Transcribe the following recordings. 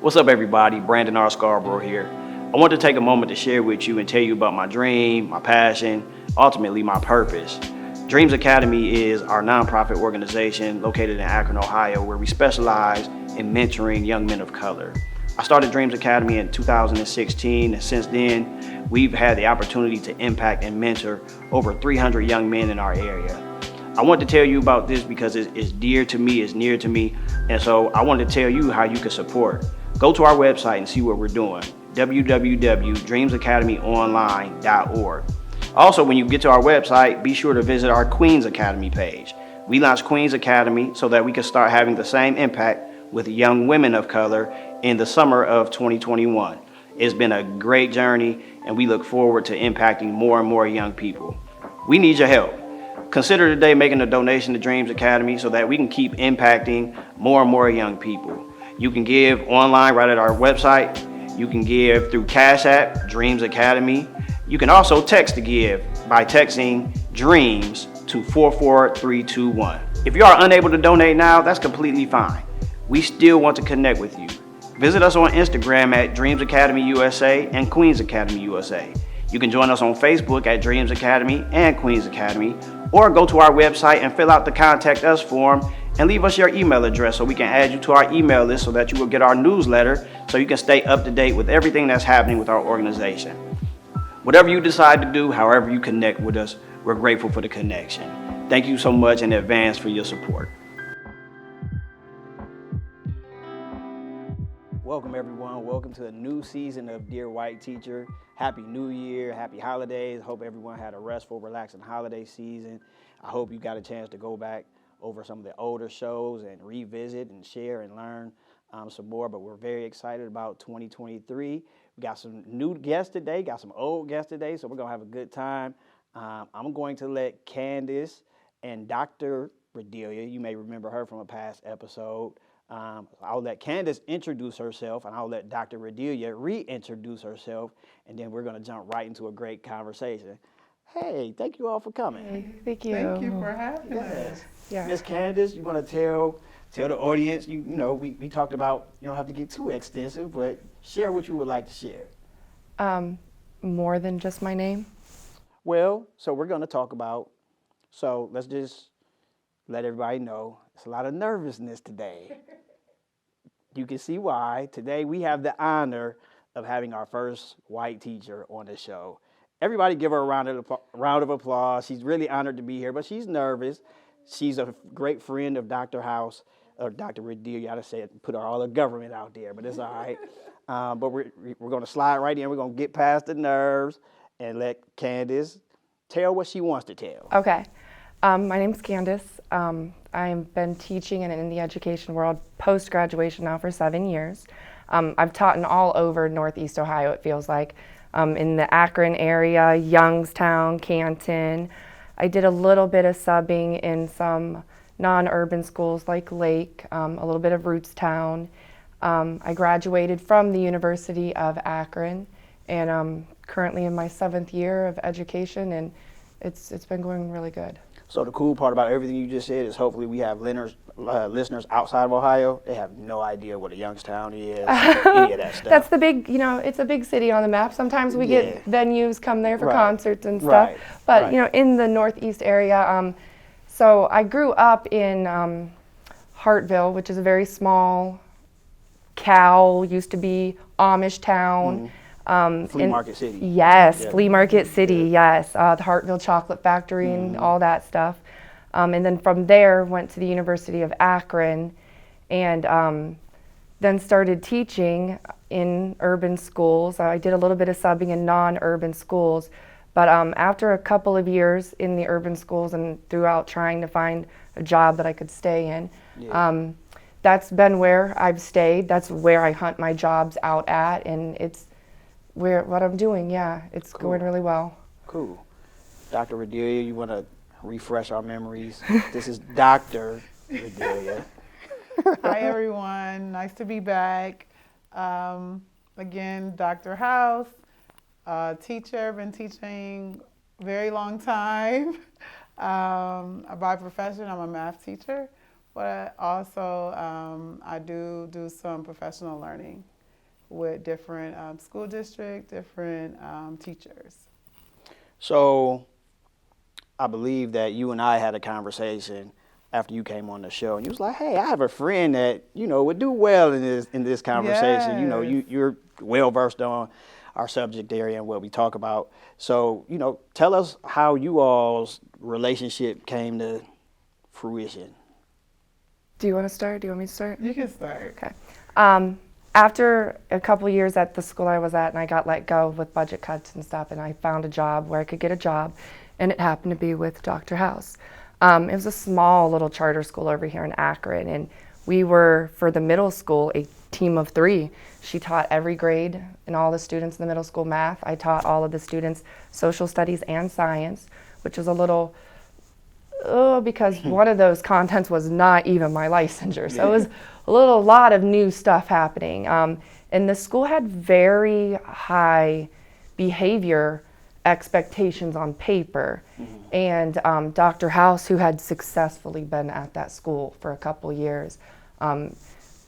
What's up, everybody? Brandon R. Scarborough here. I want to take a moment to share with you and tell you about my dream, my passion, ultimately my purpose. Dreams Academy is our nonprofit organization located in Akron, Ohio, where we specialize in mentoring young men of color. I started Dreams Academy in 2016, and since then, we've had the opportunity to impact and mentor over 300 young men in our area. I want to tell you about this because it's dear to me, it's near to me, and so I want to tell you how you can support. Go to our website and see what we're doing, www.dreamsacademyonline.org. Also, when you get to our website, be sure to visit our Queens Academy page. We launched Queens Academy so that we can start having the same impact with young women of color in the summer of 2021. It's been a great journey, and we look forward to impacting more and more young people. We need your help. Consider today making a donation to Dreams Academy so that we can keep impacting more and more young people. You can give online right at our website. You can give through Cash App, Dreams Academy. You can also text to give by texting DREAMS to 44321. If you are unable to donate now, that's completely fine. We still want to connect with you. Visit us on Instagram at Dreams Academy USA and Queens Academy USA. You can join us on Facebook at Dreams Academy and Queens Academy, or go to our website and fill out the Contact Us form and leave us your email address so we can add you to our email list so that you will get our newsletter so you can stay up to date with everything that's happening with our organization. Whatever you decide to do, however you connect with us, we're grateful for the connection. Thank you so much in advance for your support. Welcome, everyone. Welcome to a new season of Dear White Teacher. Happy New Year, happy holidays. Hope everyone had a restful, relaxing holiday season. I hope you got a chance to go back over some of the older shows and revisit and share and learn some more. But we're very excited about 2023. We got some new guests today, got some old guests today, so we're going to have a good time. I'm going to let Candace and Dr. Redelia, you may remember her from a past episode. I'll let Candace introduce herself, and I'll let Dr. Redelia reintroduce herself, and then we're going to jump right into a great conversation. Hey, thank you all for coming. Hey, thank you. Thank you for having us. Yeah. Miss Candace, you want to tell the audience, you know, we talked about, you don't have to get too extensive, but share what you would like to share. More than just my name? Well, so we're going to talk about, so let's just let everybody know, it's a lot of nervousness today. You can see why. Today we have the honor of having our first white teacher on the show. Everybody give her a round of applause. She's really honored to be here, but she's nervous. She's a great friend of Dr. House, or Dr. Redelia. I just said put all the government out there, but it's all right. But we're going to slide right in. We're going to get past the nerves and let Candace tell what she wants to tell. Okay. My name's Candace. I've been teaching in the education world post-graduation now for 7 years. I've taught in all over Northeast Ohio, it feels like. In the Akron area, Youngstown, Canton. I did a little bit of subbing in some non-urban schools like Lake, a little bit of Rootstown. I graduated from the University of Akron, and I'm currently in my 7th year of education, and it's been going really good. So the cool part about everything you just said is hopefully we have listeners outside of Ohio. They have no idea what a Youngstown is, any of that stuff. That's the big, it's a big city on the map. Sometimes we get venues come there for concerts and stuff. But, in the Northeast area, so I grew up in Hartville, which is a very small used to be Amish town. Flea Market City. Yes, Flea Market City, yes. The Hartville Chocolate Factory and all that stuff. And then from there, went to the University of Akron and then started teaching in urban schools. I did a little bit of subbing in non-urban schools. But after a couple of years in the urban schools and throughout trying to find a job that I could stay in, that's been where I've stayed. That's where I hunt my jobs out at, and it's what I'm doing, it's going really well. Cool. Dr. Redelia, you want to refresh our memories? This is Dr. Redelia. Hi, everyone. Nice to be back. Again, Dr. House, teacher, been teaching a very long time. By profession, I'm a math teacher, But I also, I do some professional learning with different school district, different teachers. So I believe that you and I had a conversation after you came on the show, and you was like, "Hey, I have a friend that would do well in this conversation. Yes. You're well versed on our subject area and what we talk about. So tell us how you all's relationship came to fruition." Do you want to start? Do you want me to start? You can start. Okay. After a couple years at the school I was at, and I got let go with budget cuts and stuff, and I found a job where I could get a job, and it happened to be with Dr. House. It was a small little charter school over here in Akron, and we were, for the middle school, a team of 3. She taught every grade and all the students in the middle school math. I taught all of the students social studies and science, which was a little, because one of those contents was not even my licensure. So it was a lot of new stuff happening. And the school had very high behavior expectations on paper. And Dr. House, who had successfully been at that school for a couple years,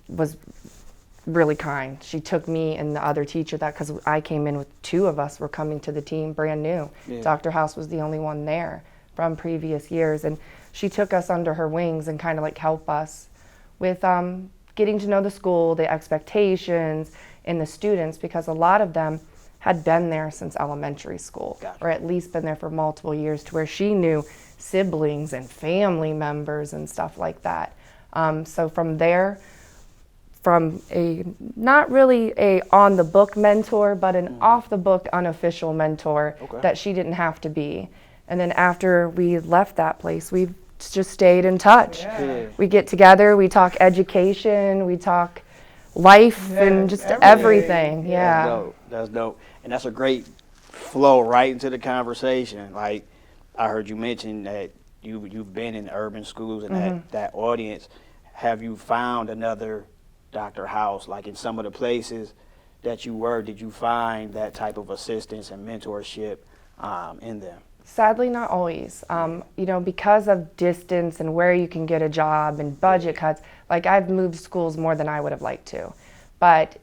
was really kind. She took me and the other teacher, that because I came in with 2 of us were coming to the team brand new. Yeah. Dr. House was the only one there from previous years, and she took us under her wings and kind of like helped us with getting to know the school, the expectations, and the students, because a lot of them had been there since elementary school. Gotcha. Or at least been there for multiple years, to where she knew siblings and family members and stuff like that. So from there, from a not really a on the book mentor, but an off the book unofficial mentor, Okay. that she didn't have to be. And then after we left that place, we've just stayed in touch. Yeah. We get together, we talk education, we talk life, and just everything. Yeah. That's dope. And that's a great flow right into the conversation. Like, I heard you mention that you've been in urban schools and that audience. Have you found another Dr. House? Like, in some of the places that you were, did you find that type of assistance and mentorship in them? Sadly, not always. Because of distance and where you can get a job and budget cuts, like I've moved schools more than I would have liked to. But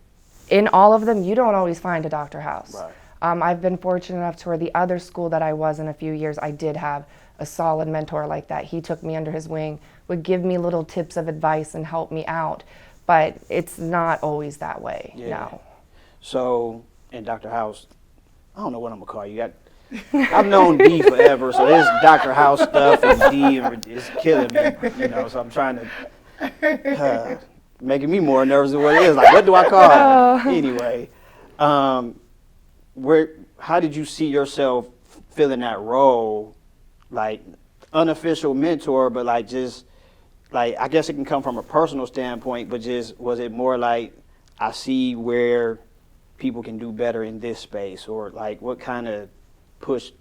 in all of them, you don't always find a Dr. House. Right. I've been fortunate enough to where the other school that I was in a few years, I did have a solid mentor like that. He took me under his wing, would give me little tips of advice and help me out. But it's not always that way, no. So, and Dr. House, I don't know what I'm going to call you. I've known D forever, so this Dr. House stuff and D is killing me, so I'm trying to, making me more nervous than what it is. Like, what do I call it? Anyway, how did you see yourself filling that role? Like, unofficial mentor, but I guess it can come from a personal standpoint, but was it more like, I see where people can do better in this space, or like what kind of push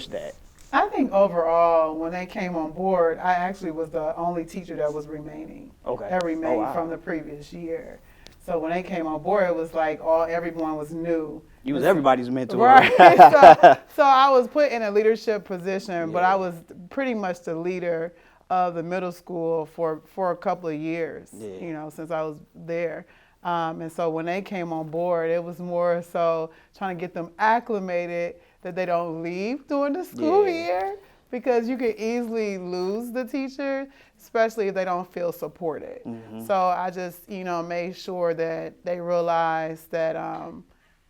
that? I think overall, when they came on board, I actually was the only teacher that was remaining. Okay. That remained Oh, wow. from the previous year. So when they came on board, it was like everyone was new. You was everybody's mentor. Right. So I was put in a leadership position, but I was pretty much the leader of the middle school for a couple of years, since I was there. And so when they came on board, it was more so trying to get them acclimated that they don't leave during the school year, because you could easily lose the teacher, especially if they don't feel supported. So I just, made sure that they realize that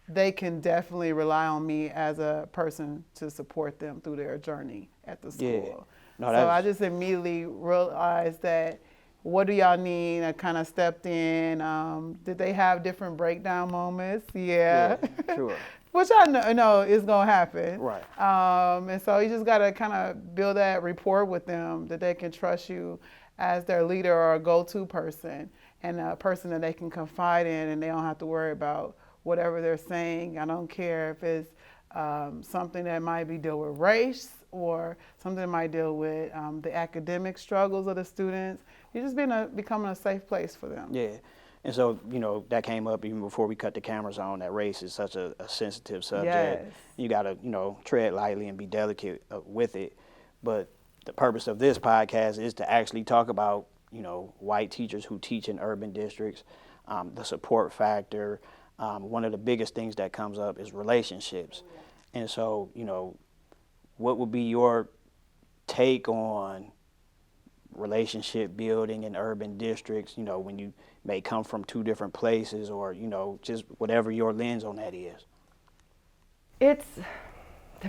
they can definitely rely on me as a person to support them through their journey at the school. No, so I just immediately realized that, what do y'all need? I kind of stepped in. Did they have different breakdown moments? Yeah. Sure. Which I know is going to happen. Right. And so you just got to kind of build that rapport with them, that they can trust you as their leader or a go-to person, and a person that they can confide in, and they don't have to worry about whatever they're saying. I don't care if it's something that might be deal with race, or something that might deal with the academic struggles of the students. You're just becoming a safe place for them. Yeah. And so, that came up even before we cut the cameras on, that race is such a sensitive subject. Yes. You got to, tread lightly and be delicate with it. But the purpose of this podcast is to actually talk about white teachers who teach in urban districts, the support factor. One of the biggest things that comes up is relationships. And so, what would be your take on relationship building in urban districts, when you may come from two different places, or, just whatever your lens on that is?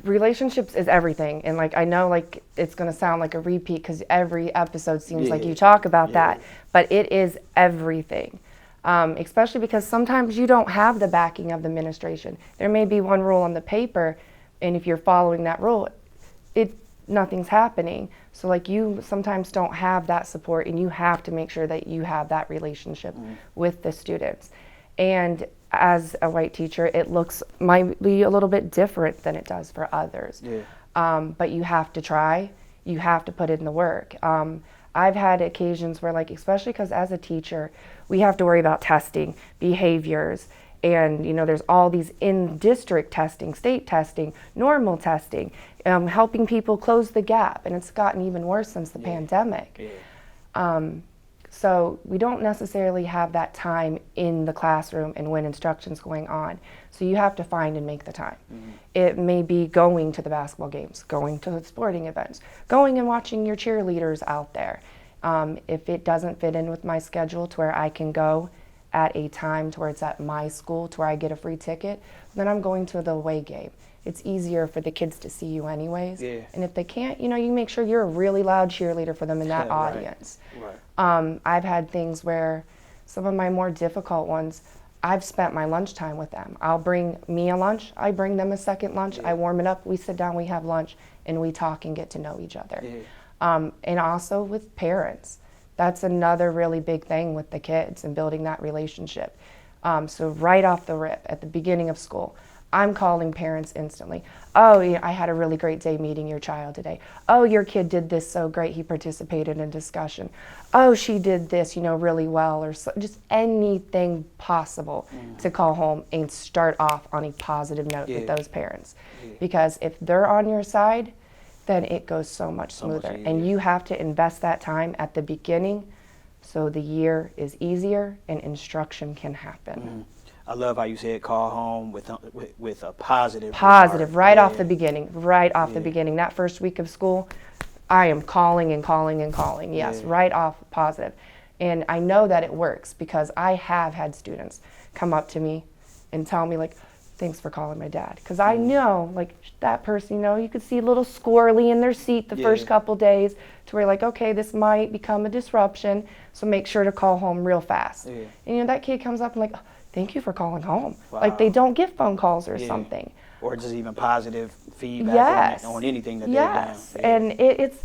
Relationships is everything. And I know it's going to sound like a repeat because every episode seems like you talk about that, but it is everything. Especially because sometimes you don't have the backing of the administration. There may be one rule on the paper, and if you're following that rule, nothing's happening. So you sometimes don't have that support, and you have to make sure that you have that relationship with the students. And as a white teacher, it might be a little bit different than it does for others. But you have to try, you have to put in the work. I've had occasions where especially because as a teacher, we have to worry about testing, behaviors, and there's all these in-district testing, state testing, normal testing, helping people close the gap, and it's gotten even worse since the pandemic. So we don't necessarily have that time in the classroom and when instruction's going on. So you have to find and make the time. It may be going to the basketball games, going to the sporting events, going and watching your cheerleaders out there. If it doesn't fit in with my schedule to where I can go at a time to where it's at my school to where I get a free ticket, then I'm going to the away game. It's easier for the kids to see you anyways. And if they can't, you make sure you're a really loud cheerleader for them in that audience. I've had things where some of my more difficult ones, I've spent my lunchtime with them. I'll bring me a lunch, I bring them a second lunch, I warm it up, we sit down, we have lunch, and we talk and get to know each other. And also with parents. That's another really big thing with the kids and building that relationship. So right off the rip, at the beginning of school, I'm calling parents instantly. Oh, yeah, I had a really great day meeting your child today. Oh, your kid did this so great, he participated in discussion. Oh, she did this, really well, or so, just anything possible to call home and start off on a positive note with those parents. Because if they're on your side, then it goes so much smoother. And you have to invest that time at the beginning so the year is easier and instruction can happen. I love how you said call home with a positive. Positive, right off the beginning, the beginning. That first week of school, I am calling and calling and calling. Yes, right off positive. And I know that it works because I have had students come up to me and tell me thanks for calling my dad. Because I know that person, you could see a little squirrely in their seat the first couple days to where okay, this might become a disruption. So make sure to call home real fast. And that kid comes up and thank you for calling home. They don't get phone calls or something. Or just even positive feedback on anything that they've done. And it's,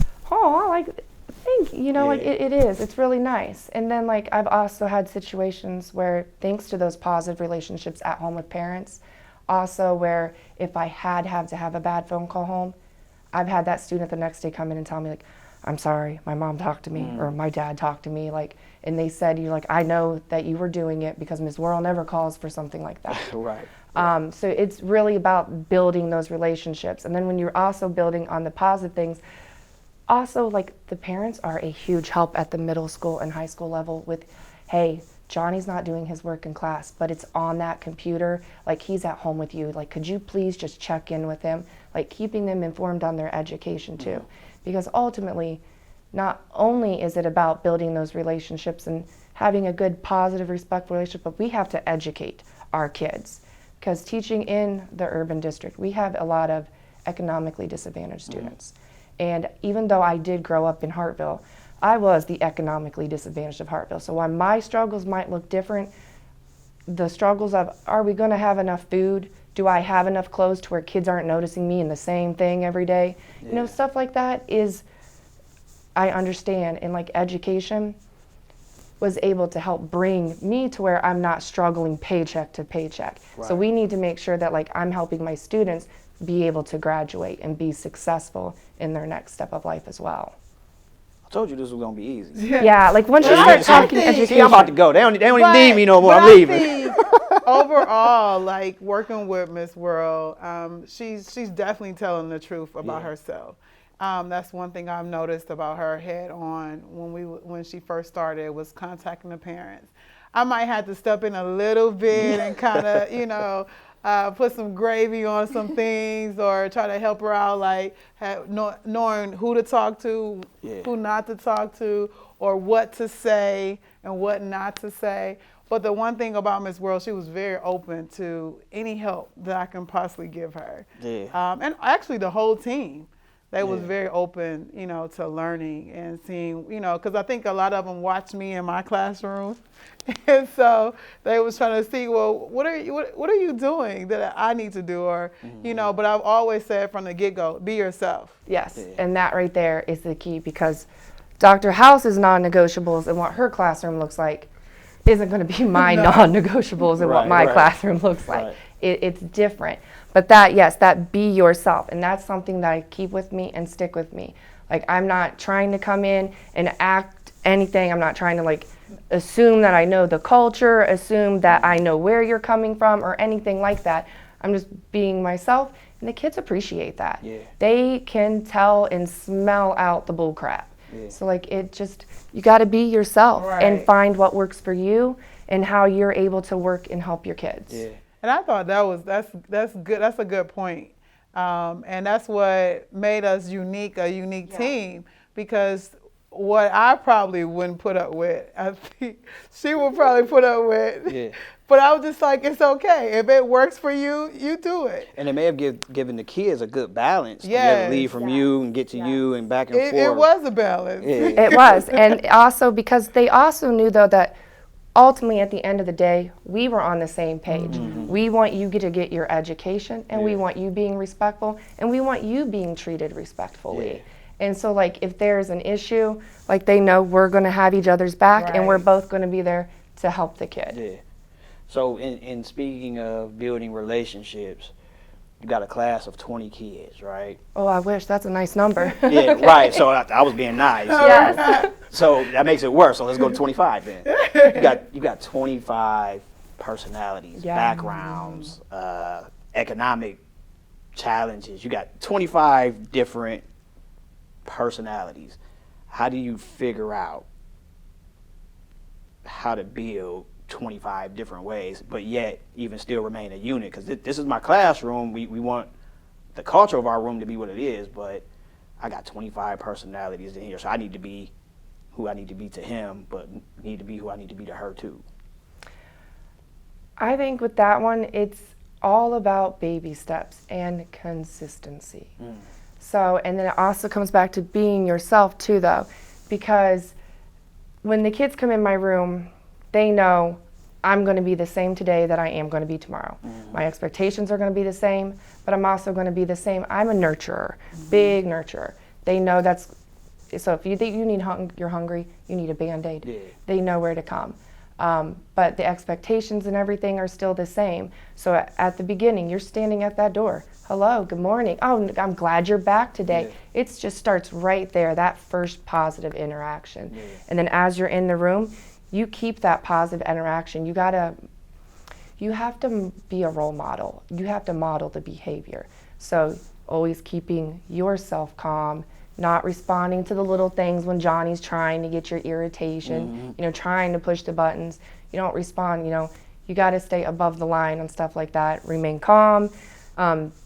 thank you, it is. It's really nice. And then I've also had situations where thanks to those positive relationships at home with parents, also where if I had to have a bad phone call home, I've had that student the next day come in and tell me I'm sorry, my mom talked to me or my dad talked to me, and they said, I know that you were doing it because Ms. Worrell never calls for something like that. So it's really about building those relationships. And then when you're also building on the positive things, also the parents are a huge help at the middle school and high school level with, hey, Johnny's not doing his work in class, but it's on that computer, he's at home with you. Could you please just check in with him? Keeping them informed on their education too. Because ultimately, not only is it about building those relationships and having a good, positive, respectful relationship, but we have to educate our kids. Because teaching in the urban district, we have a lot of economically disadvantaged students. And even though I did grow up in Hartville, I was the economically disadvantaged of Hartville. So while my struggles might look different, the struggles of, are we going to have enough food? Do I have enough clothes to where kids aren't noticing me in the same thing every day? Stuff like that is, I understand. And education was able to help bring me to where I'm not struggling paycheck to paycheck. So we need to make sure that I'm helping my students be able to graduate and be successful in their next step of life as well. I told you this was gonna be easy. Yeah, once you start talking education. See, I'm about to go. They don't even need me no more. I'm leaving. Overall, working with Miss Worrell, she's definitely telling the truth about herself. That's one thing I've noticed about her head on when she first started was contacting the parents. I might have to step in a little bit and kind of, put some gravy on some things or try to help her out, like knowing who to talk to, who not to talk to, or what to say and what not to say. But the one thing about Miss Worrell, she was very open to any help that I can possibly give her. Yeah. And actually the whole team. They was very open, to learning and seeing, because I think a lot of them watched me in my classroom, and so they was trying to see, well, what are you doing that I need to do, or But I've always said from the get-go, be yourself. Yes, and that right there is the key, because Dr. House's non-negotiables and what her classroom looks like isn't going to be my non-negotiables and what my classroom looks like. It's different. But that be yourself. And that's something that I keep with me and stick with me. Like, I'm not trying to come in and act anything. I'm not trying to assume that I know the culture, assume that I know where you're coming from or anything like that. I'm just being myself. And the kids appreciate that. Yeah. They can tell and smell out the bull crap. Yeah. So you got to be yourself and find what works for you and how you're able to work and help your kids. Yeah. And I thought that's good. That's a good point. And that's what made us a unique team, because what I probably wouldn't put up with, I think she would probably put up with. Yeah. But I was just like, it's okay. If it works for you, you do it. And it may have given the kids a good balance to be able to leave from you and get to you and back and forth. It was a balance. Yeah. It was. And also because they also knew, though, that ultimately at the end of the day, we were on the same page. Mm-hmm. We want you to get your education, and we want you being respectful, and we want you being treated respectfully. Yeah. And so, if there's an issue, they know we're going to have each other's back, and we're both going to be there to help the kid. Yeah. So, in speaking of building relationships, you got a class of 20 kids, right? Oh, I wish. That's a nice number. Yeah, right. So I was being nice. Yes. So that makes it worse. So let's go to 25 then. You got 25 personalities, backgrounds, economic challenges. You got 25 different personalities. How do you figure out how to build 25 different ways, but yet even still remain a unit? Because this is my classroom. We want the culture of our room to be what it is, but I got 25 personalities in here, so I need to be who I need to be to him, but need to be who I need to be to her too. I think with that one, it's all about baby steps and consistency. So, and then it also comes back to being yourself too, though, because when the kids come in my room, they know I'm going to be the same today that I am going to be tomorrow. My expectations are going to be the same, but I'm also going to be the same. I'm a nurturer, big nurturer. They know that's, so if you think you're hungry, you need a Band-Aid. Yeah. They know where to come. But the expectations and everything are still the same. So at the beginning, you're standing at that door. Hello, good morning. Oh, I'm glad you're back today. Yeah. It just starts right there, that first positive interaction. Yeah. And then as you're in the room, you keep that positive interaction. You have to be a role model. You have to model the behavior. So always keeping yourself calm, not responding to the little things when Johnny's trying to get your irritation, trying to push the buttons. You don't respond, you got to stay above the line and stuff like that. Remain calm,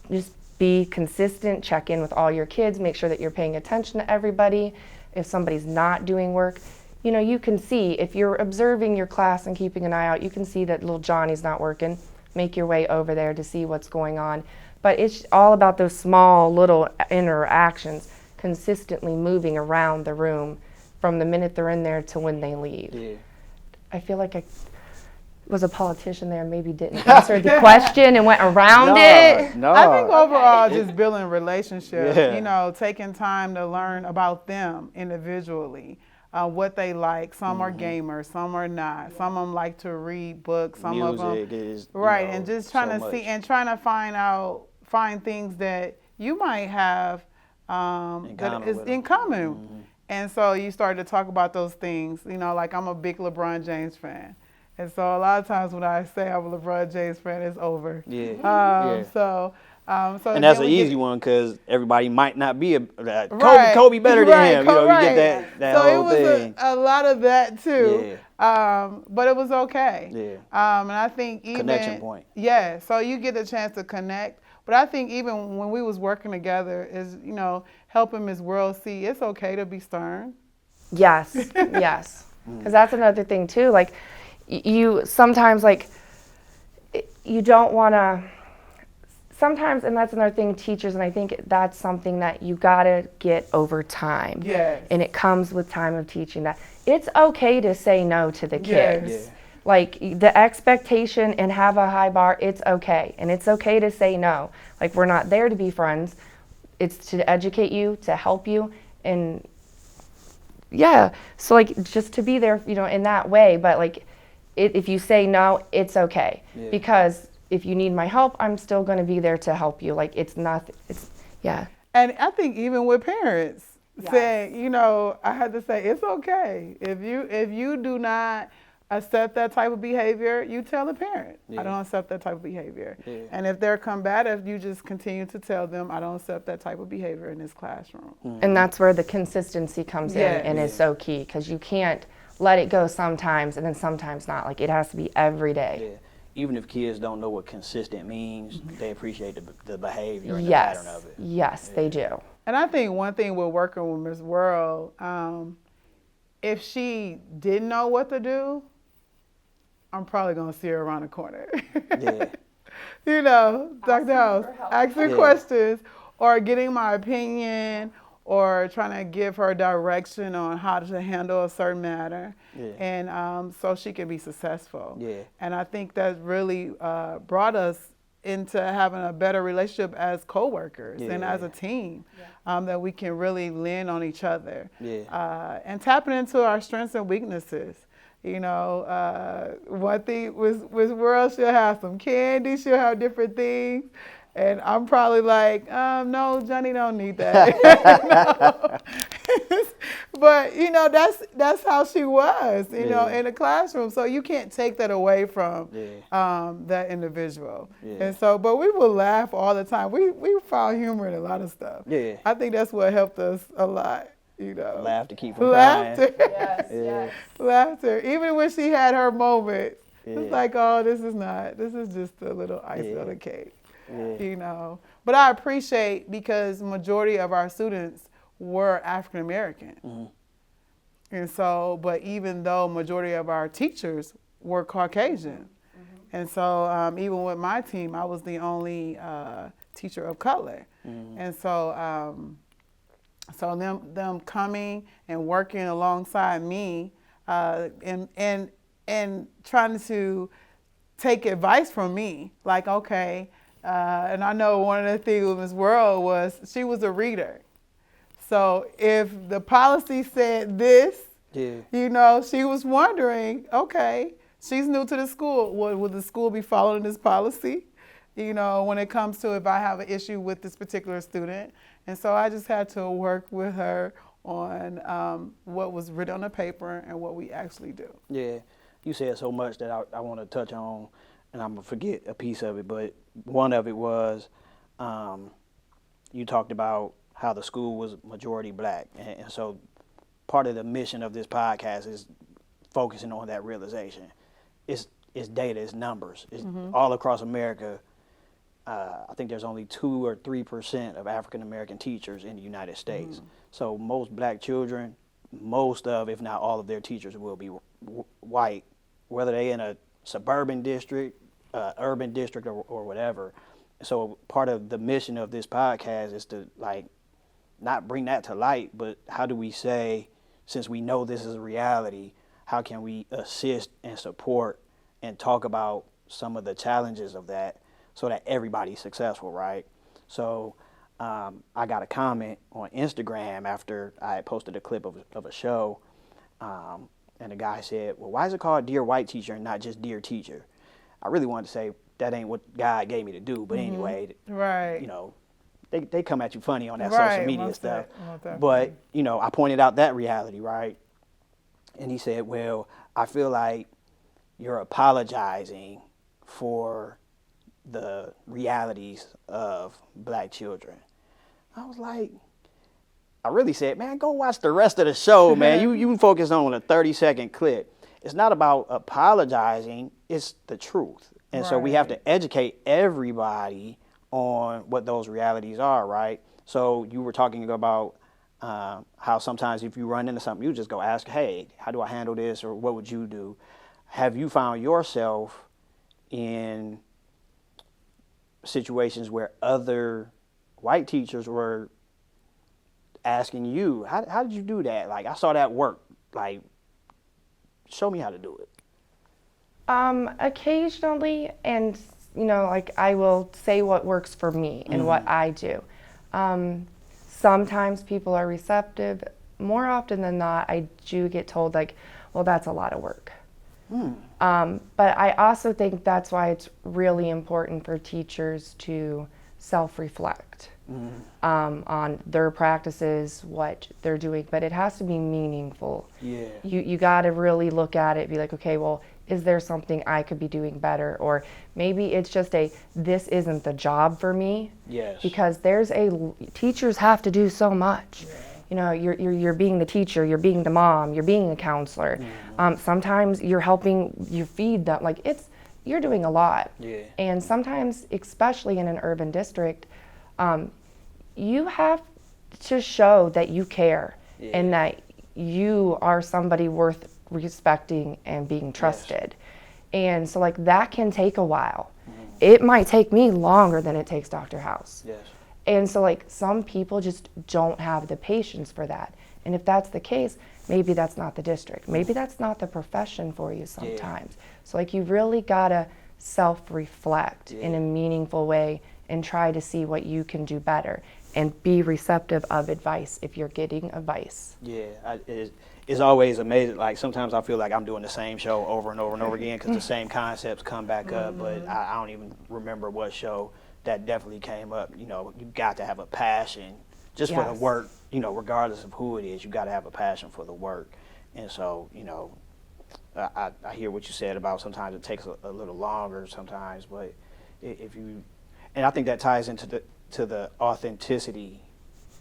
just be consistent, check in with all your kids, make sure that you're paying attention to everybody. If somebody's not doing work, you can see, if you're observing your class and keeping an eye out, you can see that little Johnny's not working. Make your way over there to see what's going on. But it's all about those small little interactions, consistently moving around the room from the minute they're in there to when they leave. Yeah. I feel like I was a politician there and maybe didn't answer the question and went around it. No. I think overall just building relationships, taking time to learn about them individually. What they like. Some are gamers, some are not. Some of them like to read books. Some Music of them is and just trying to see and trying to find things that you might have that is in common. And so you start to talk about those things. Like I'm a big LeBron James fan, and so a lot of times when I say I'm a LeBron James fan, it's over. Yeah. So So And that's then an we easy get- one because everybody might not be Right. Kobe better than Right, him. You know, you right. get that so whole it was thing. a lot of that too. But it was okay. Yeah. And I think even Connection point. Yeah. So you get a chance to connect. But I think even when we was working together, is helping Ms. Worrell see it's okay to be stern. Yes, yes. Because that's another thing too. Like, you sometimes, like, you don't want to. Sometimes, and that's another thing, teachers, and I think that's something that you gotta get over time. Yes. And it comes with time of teaching that it's okay to say no to the kids. Yes. Yeah. Like, the expectation and have a high bar, it's okay. And it's okay to say no. Like, we're not there to be friends. It's to educate you, to help you, and yeah. So, like, just to be there, in that way. But, like, if you say no, it's okay. Yeah. Because if you need my help, I'm still going to be there to help you. Like, yeah. And I think even with parents Yes. saying, I had to say it's okay if you do not accept that type of behavior, you tell the parent, Yeah. I don't accept that type of behavior. Yeah. And if they're combative, you just continue to tell them, I don't accept that type of behavior in this classroom. And that's where the consistency comes Yes. in and is so key, because you can't let it go sometimes and then sometimes not. Like, it has to be every day. Yeah. Even if kids don't know what consistent means, they appreciate the behavior and Yes. the pattern of it. Yes, they do. And I think one thing with working with Ms. Worrell, if she didn't know what to do, I'm probably going to see her around the corner. Yeah. Dr. House, asking Yeah. questions or getting my opinion or trying to give her direction on how to handle a certain matter. Yeah. And so she can be successful. Yeah. And I think that really brought us into having a better relationship as coworkers and as a team, that we can really lean on each other. Yeah. And tapping into our strengths and weaknesses. One thing with Worrell, she'll have some candy, she'll have different things. And I'm probably like, no, Johnny don't need that. But that's how she was, in the classroom. So you can't take that away from that individual. Yeah. And so, but we would laugh all the time. We found humor in a lot of stuff. Yeah. I think that's what helped us a lot. Laugh to keep from Laughter. crying. Yes, yes. Laughter. Even when she had her moments, Yeah. it's like, oh, this is just a little icing on the cake. Yeah. But I appreciate, because majority of our students were African American. Mm-hmm. And so, but even though majority of our teachers were Caucasian. And so even with my team, I was the only teacher of color. And so so them coming and working alongside me and trying to take advice from me, like, okay, and I know one of the things with Ms. Worrell was she was a reader. So if the policy said this, she was wondering, okay, she's new to the school. Would the school be following this policy? When it comes to if I have an issue with this particular student. And so I just had to work with her on what was written on the paper and what we actually do. Yeah. You said so much that I want to touch on, and I'm going to forget a piece of it, but one of it was you talked about how the school was majority black. And so part of the mission of this podcast is focusing on that realization. It's data, it's numbers. It's all across America. I think there's only 2 or 3% of African American teachers in the United States. So most black children, most of, if not all of their teachers will be white, whether they're in a suburban district, urban district, or whatever. So part of the mission of this podcast is to, like, not bring that to light, but how do we say, since we know this is a reality, how can we assist and support and talk about some of the challenges of that so that everybody's successful, right? So I got a comment on Instagram after I had posted a clip of a show, and the guy said, well, why is it called Dear White Teacher and not just Dear Teacher? I really wanted to say that ain't what God gave me to do, but anyway, Right. They come at you funny on that Right, social media most stuff. definitely. But, I pointed out that reality, right? And he said, well, I feel like you're apologizing for the realities of black children. I was like, I really said, man, go watch the rest of the show, man. You focus on a 30-second clip. It's not about apologizing, it's the truth. And so we have to educate everybody on what those realities are, right? So you were talking about how sometimes if you run into something, you just go ask, hey, how do I handle this, or what would you do? Have you found yourself in situations where other white teachers were asking you, how did you do that? Like, I saw that work. Like, show me how to do it. Occasionally, and like I will say what works for me and what I do. Sometimes people are receptive. More often than not, I do get told like, well, that's a lot of work. But I also think that's why it's really important for teachers to self-reflect on their practices, what they're doing, but it has to be meaningful. Yeah. You got to really look at it, be like, okay, well, is there something I could be doing better? Or maybe it's just this isn't the job for me. Yes. Because teachers have to do so much. Yeah. You're being the teacher, you're being the mom, you're being a counselor. Sometimes you're helping you feed them. Like you're doing a lot. Yeah. And sometimes, especially in an urban district, you have to show that you care and that you are somebody worth respecting and being trusted. Yes. And so like that can take a while. It might take me longer than it takes Dr. House. Yes. And so like some people just don't have the patience for that. And if that's the case, maybe that's not the district. Maybe that's not the profession for you sometimes. So like you really gotta self-reflect in a meaningful way and try to see what you can do better and be receptive of advice if you're getting advice. Yeah, it's always amazing. Like sometimes I feel like I'm doing the same show over and over and over again because the same concepts come back up, but I don't even remember what show that definitely came up. You got to have a passion just for the work, regardless of who it is, you got to have a passion for the work. And so, I hear what you said about sometimes it takes a little longer sometimes, but and I think that ties into the authenticity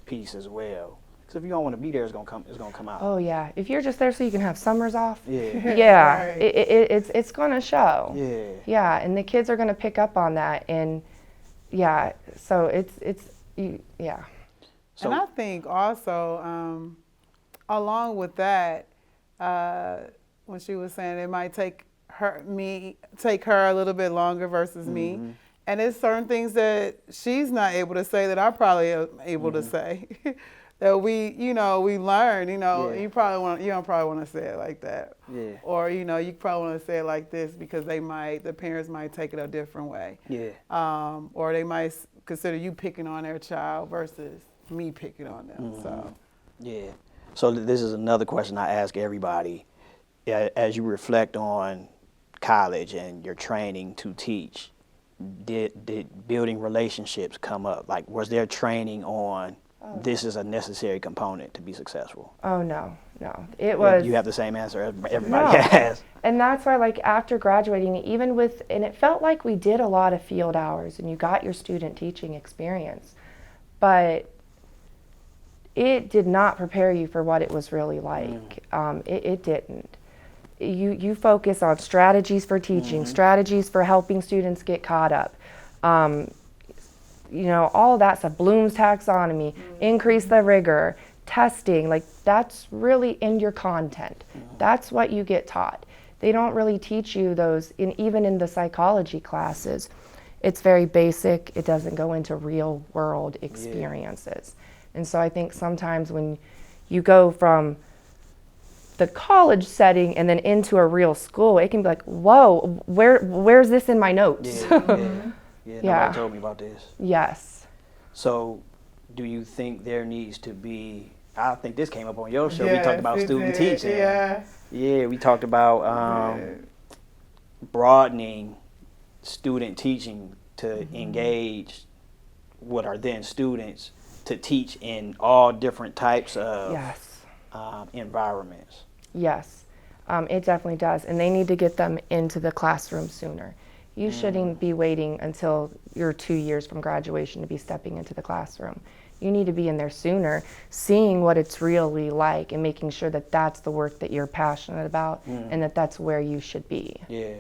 piece as well. Because if you don't want to be there, it's gonna come out. Oh yeah, if you're just there so you can have summers off, yeah, Right. it's gonna show. Yeah, and the kids are gonna pick up on that, and so it's. So, And I think also, along with that, when she was saying it might take her a little bit longer versus me, and it's certain things that she's not able to say that I probably am able to say. That we learn, you don't probably want to say it like that. Yeah. Or, you probably want to say it like this because the parents might take it a different way. Yeah. Or they might consider you picking on their child versus me picking on them. So. Yeah. So this is another question I ask everybody. As you reflect on college and your training to teach, did building relationships come up? Like, was there training on this is a necessary component to be successful? Oh, no. It was... You have the same answer as everybody has. And that's why, like, after graduating, and it felt like we did a lot of field hours and you got your student teaching experience, but it did not prepare you for what it was really like. It didn't. You focus on strategies for teaching, strategies for helping students get caught up. All of that stuff, Bloom's taxonomy, increase the rigor, testing, like that's really in your content. That's what you get taught. They don't really teach you those, even in the psychology classes. It's very basic. It doesn't go into real world experiences. And so I think sometimes when you go from the college setting and then into a real school, it can be like, whoa, where's this in my notes? Nobody told me about this. Yes. So do you think there needs to be, I think this came up on your show, we talked about student teaching. Yeah, we talked about broadening student teaching to engage what are then students to teach in all different types of environments. Yes, it definitely does. And they need to get them into the classroom sooner. You shouldn't be waiting until you're 2 years from graduation to be stepping into the classroom. You need to be in there sooner, seeing what it's really like and making sure that that's the work that you're passionate about and that that's where you should be. Yeah.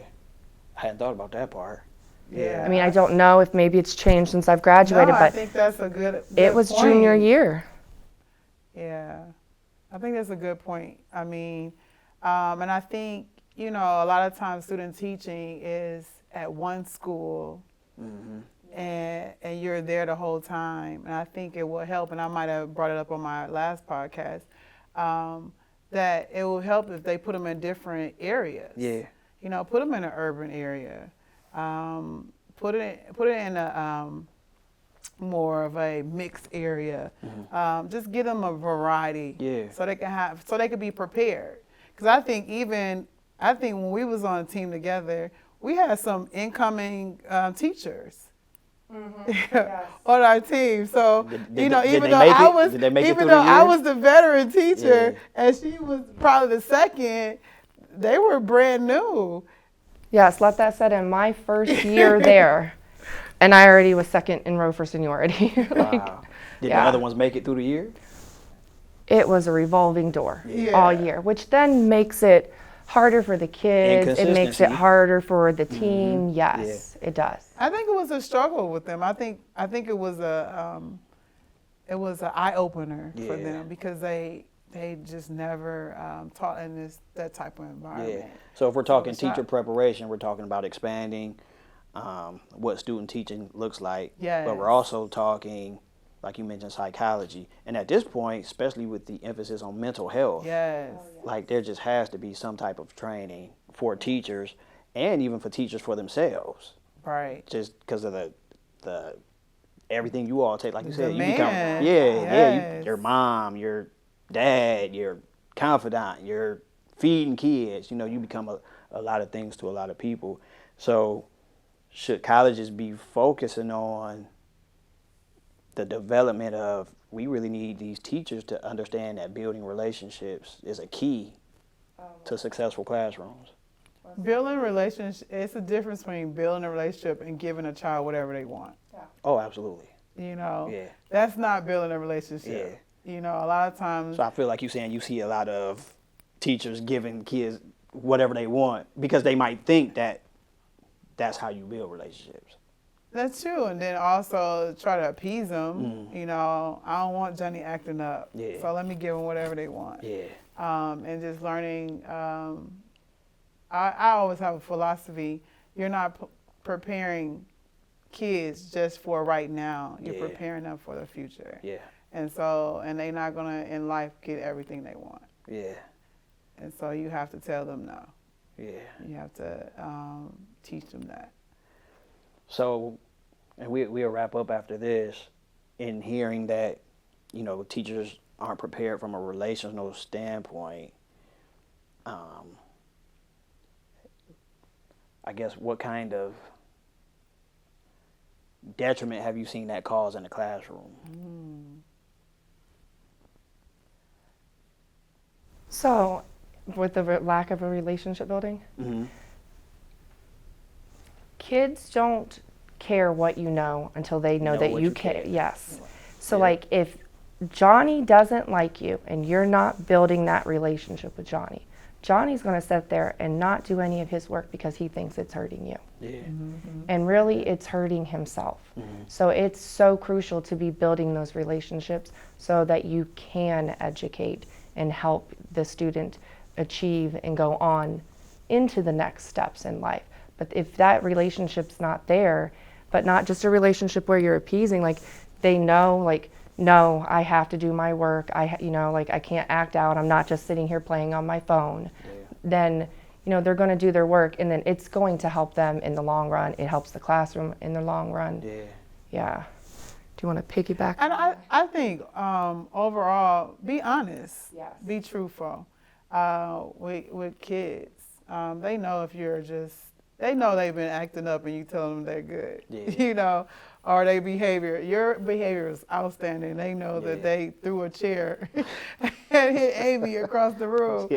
I hadn't thought about that part. Yeah. I mean, I don't know if maybe it's changed since I've graduated, No, I but think that's a good it was point. junior year. Yeah, I think that's a good point. I mean, and I think, you know, a lot of times student teaching is at one school and you're there the whole time. And I think it will help, and I might have brought it up on my last podcast, that it will help if they put them in different areas. Yeah. You know, put them in an urban area. Put it in a more of a mixed area. Just give them a variety, so they can be prepared. Because I think when we was on a team together, we had some incoming teachers on our team. So even though I was the veteran teacher and she was probably the second, they were brand new. Yes, let that set in. My first year there, and I already was second in row for seniority. Wow. Did the other ones make it through the year? It was a revolving door all year, which then makes it harder for the kids. It makes it harder for the team. Yes, it does. I think it was a struggle with them. I think it was an eye opener for them because they just never taught in that type of environment. Yeah. So if we're talking teacher preparation, we're talking about expanding what student teaching looks like. Yes. But we're also talking, like you mentioned, psychology. And at this point, especially with the emphasis on mental health, like there just has to be some type of training for teachers and even for teachers for themselves. Right. Just because of the everything you all take, like you said, you Demand. become your mom, your dad, your confidant, you're feeding kids, you become a lot of things to a lot of people. So should colleges be focusing on the development of, we really need these teachers to understand that building relationships is a key to successful classrooms? Building relationships, it's a difference between building a relationship and giving a child whatever they want. Oh, absolutely. That's not building a relationship. A lot of times. So I feel like you're saying you see a lot of teachers giving kids whatever they want because they might think that that's how you build relationships. That's true. And then also try to appease them. I don't want Johnny acting up. So let me give them whatever they want. And just learning. I always have a philosophy. You're not preparing kids just for right now. You're preparing them for the future. And they're not going to, in life, get everything they want. And so you have to tell them no. You have to teach them that. So, and we'll wrap up after this in hearing that, teachers aren't prepared from a relational standpoint. I guess what kind of detriment have you seen that cause in the classroom? So, with the lack of a relationship building, kids don't care what you know until they know that you care. Yes. So, like, if Johnny doesn't like you and you're not building that relationship with Johnny, Johnny's going to sit there and not do any of his work because he thinks it's hurting you. And really, it's hurting himself. So it's so crucial to be building those relationships so that you can educate and help the student achieve and go on into the next steps in life. But if that relationship's not there, but not just a relationship where you're appeasing, like they know, like, no, I have to do my work. I can't act out. I'm not just sitting here playing on my phone. Then, they're going to do their work, and then it's going to help them in the long run. It helps the classroom in the long run. Yeah. Do you want to piggyback? And I think overall, be honest. Be truthful with kids. They know if they know they've been acting up and you tell them they're good. Or your behavior is outstanding. They know that they threw a chair and hit Amy across the room.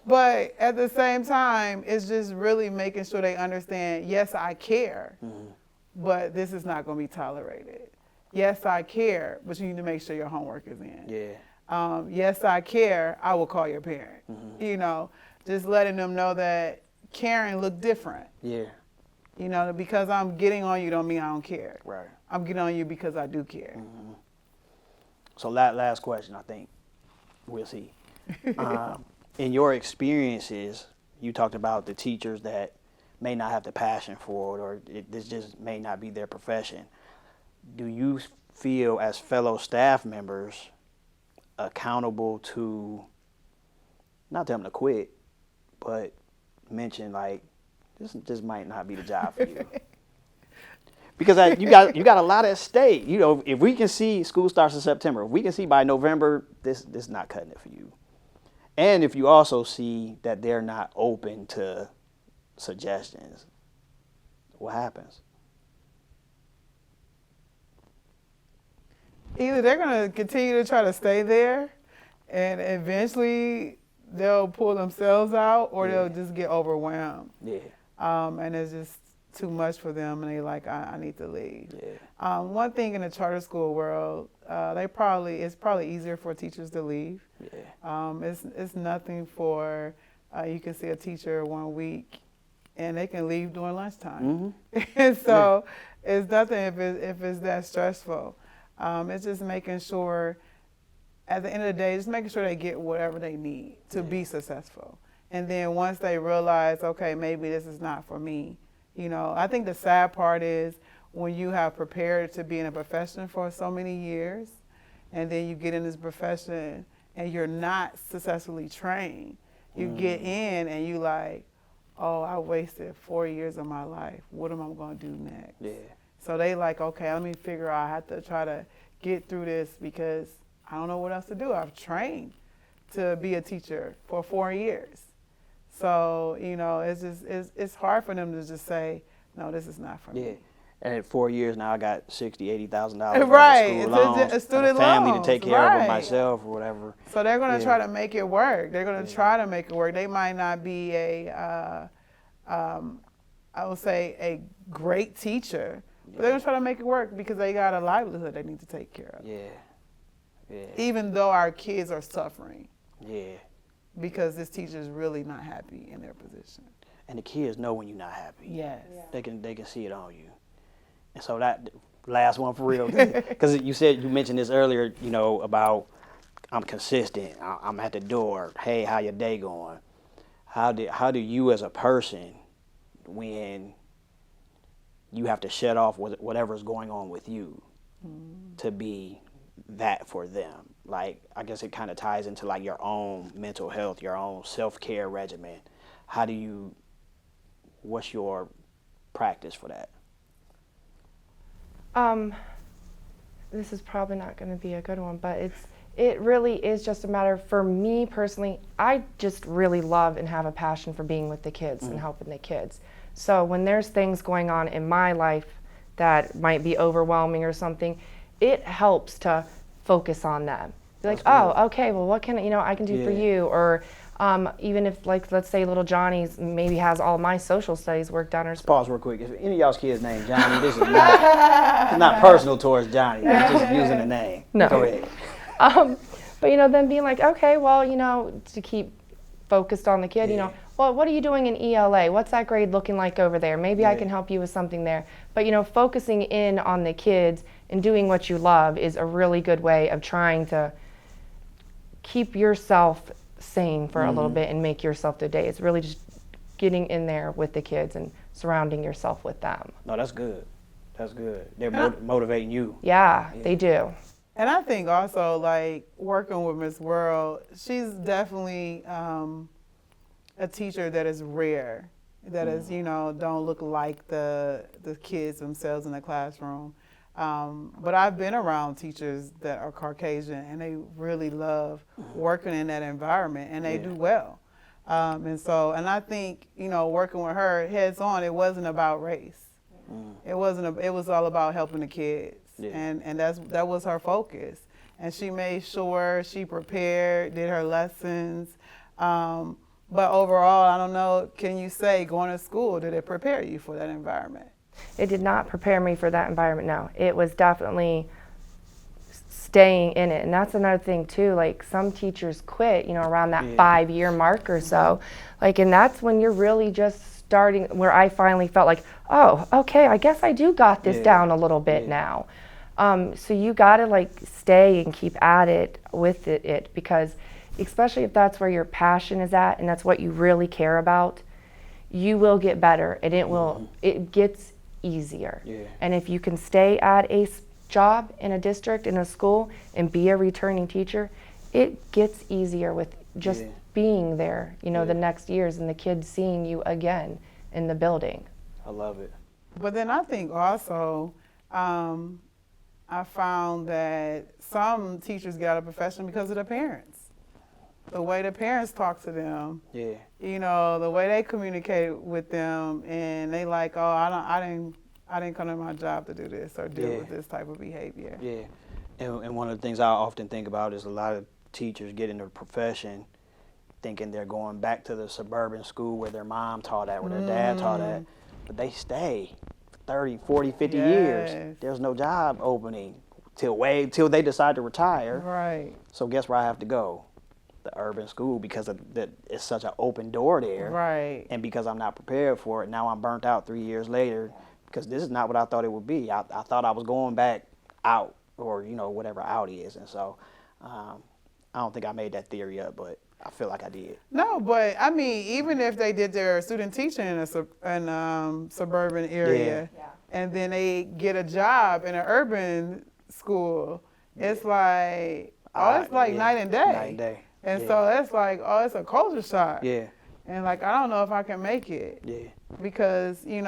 But at the same time, it's just really making sure they understand, yes, I care, but this is not going to be tolerated. Yes, I care, but you need to make sure your homework is in. Yeah. Yes, I care, I will call your parent. You know, just letting them know that caring look different. Yeah. You know, because I'm getting on you don't mean I don't care. Right. I'm getting on you because I do care. So last question, I think we'll see. In your experiences, you talked about the teachers that may not have the passion for it, or this just may not be their profession. Do you feel as fellow staff members accountable to not tell them to quit, but mention like this might not be the job for you? Because you got a lot at stake. You know, if we can see school starts in September, if we can see by November, this is not cutting it for you. And if you also see that they're not open to suggestions, what happens? Either they're going to continue to try to stay there and eventually they'll pull themselves out, or they'll just get overwhelmed. Yeah. And it's just too much for them, and they like, I need to leave. Yeah. One thing in the charter school world, it's probably easier for teachers to leave. Yeah. It's nothing for you can see a teacher 1 week, and they can leave during lunchtime. And so it's nothing if it's that stressful. It's just making sure, at the end of the day, just making sure they get whatever they need to be successful. And then once they realize, okay, maybe this is not for me, you know, I think the sad part is when you have prepared to be in a profession for so many years, and then you get in this profession and you're not successfully trained. You get in and you like, oh, I wasted 4 years of my life. What am I going to do next? Yeah. So they like, okay, let me figure out, I have to try to get through this because I don't know what else to do. I've trained to be a teacher for 4 years. So, you know, it's hard for them to just say, no, this is not for me. Yeah. And at 4 years now, I got $60,000-$80,000 Right. school loans, It's a student and a family loans, to take care of right. with myself or whatever. So they're going to Yeah. try to make it work. They're going to try to make it work. They might not be I would say a great teacher, but they're going to try to make it work because they got a livelihood they need to take care of. Yeah. Yeah. Even though our kids are suffering Yeah. because this teacher is really not happy in their position. And the kids know when you're not happy. Yes. They can see it on you. And so that last one for real, because you mentioned this earlier, you know, about I'm consistent. I'm at the door. Hey, how your day going? How do you as a person, when you have to shut off whatever's going on with you, to be that for them? Like, I guess it kind of ties into like your own mental health, your own self-care regimen. What's your practice for that? This is probably not going to be a good one, but it really is just a matter, for me personally, I just really love and have a passion for being with the kids and helping the kids. So when there's things going on in my life that might be overwhelming or something, it helps to focus on them. Be like, oh, okay, well, what can I can do for you? Or even if, like, let's say little Johnny's maybe has all my social studies work done or Pause real quick. If any of y'all's kids named Johnny, this is not personal towards Johnny. It's just using the name. No. Go ahead. But, then being like, okay, well, to keep focused on the kid, well, what are you doing in ELA? What's that grade looking like over there? Maybe I can help you with something there. But, focusing in on the kids and doing what you love is a really good way of trying to keep yourself sane for a little bit and make yourself the day. It's really just getting in there with the kids and surrounding yourself with them. No, that's good. That's good. They're motivating you. Yeah, they do. And I think also, like, working with Ms. Worrell, she's definitely a teacher that is rare, that is, don't look like the kids themselves in the classroom. But I've been around teachers that are Caucasian, and they really love working in that environment, and they do well. And I think, working with her heads on, it wasn't about race. It was all about helping the kids. Yeah. And that was her focus. And she made sure she prepared, did her lessons. But overall, I don't know, can you say going to school, did it prepare you for that environment? It did not prepare me for that environment, no. It was definitely staying in it. And that's another thing too, like some teachers quit, around that 5-year mark or so. Like, and that's when you're really just starting, where I finally felt like, oh, okay, I guess I do got this down a little bit now. So you gotta like stay and keep at it with it, because especially if that's where your passion is at and that's what you really care about, you will get better, and it gets easier. And if you can stay at a job in a district, in a school, and be a returning teacher, it gets easier with just being there, the next years, and the kids seeing you again in the building. I love it. But then I think also, I found that some teachers get out of profession because of the parents. The way the parents talk to them, the way they communicate with them, and they like, oh, I didn't come to my job to do this or deal with this type of behavior. And one of the things I often think about is a lot of teachers get into the profession thinking they're going back to the suburban school where their mom taught at, where their dad taught at, but they stay for 30, 40, 50 years. There's no job opening till they decide to retire. Right. So guess where I have to go? The urban school, because it's such an open door there. Right. And because I'm not prepared for it, now I'm burnt out 3 years later, because this is not what I thought it would be. I thought I was going back out, or whatever out is. And so I don't think I made that theory up, but I feel like I did. No, but I mean, even if they did their student teaching in a suburban area, and then they get a job in an urban school, it's like, it's like night and day. Night and day. And so it's like, it's a culture shock. Yeah. And like, I don't know if I can make it. Yeah. Because, and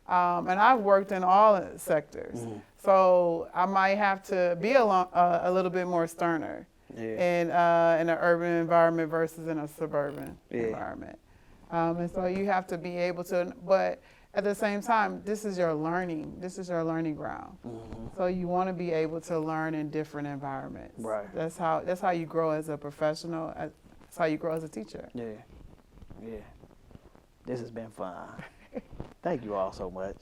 I've worked in all sectors. So I might have to be a little bit more sterner in an urban environment versus in a suburban environment. And so you have to be able to, but at the same time, this is your learning ground. So you want to be able to learn in different environments. Right. That's how you grow as a professional. That's how you grow as a teacher. Yeah. This has been fun. Thank you all so much.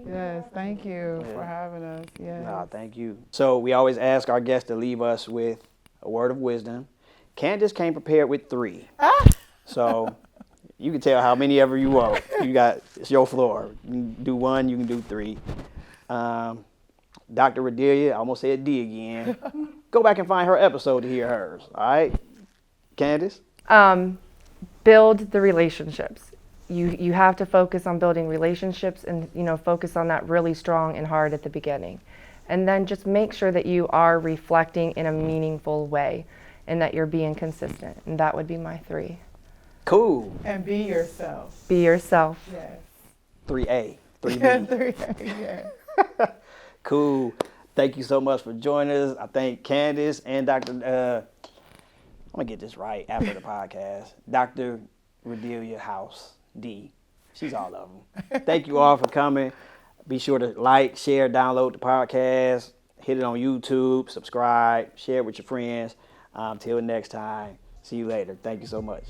Yes, thank you for having us. Yes. No, thank you. So we always ask our guests to leave us with a word of wisdom. Candace came prepared with 3. So you can tell how many ever you want. It's your floor. You can do 1, you can do 3. Dr. Redelia, I almost said D again. Go back and find her episode to hear hers. All right, Candace? Build the relationships. You have to focus on building relationships, and focus on that really strong and hard at the beginning. And then just make sure that you are reflecting in a meaningful way and that you're being consistent. And that would be my 3. Cool. And be yourself. Be yourself. Yes. 3A. 3B. 3A, yes. Cool. Thank you so much for joining us. I thank Candace and Dr. I'm going to get this right after the podcast. Dr. Redelia House D. She's all of them. Thank you all for coming. Be sure to like, share, download the podcast. Hit it on YouTube, subscribe, share it with your friends. Till next time. See you later. Thank you so much.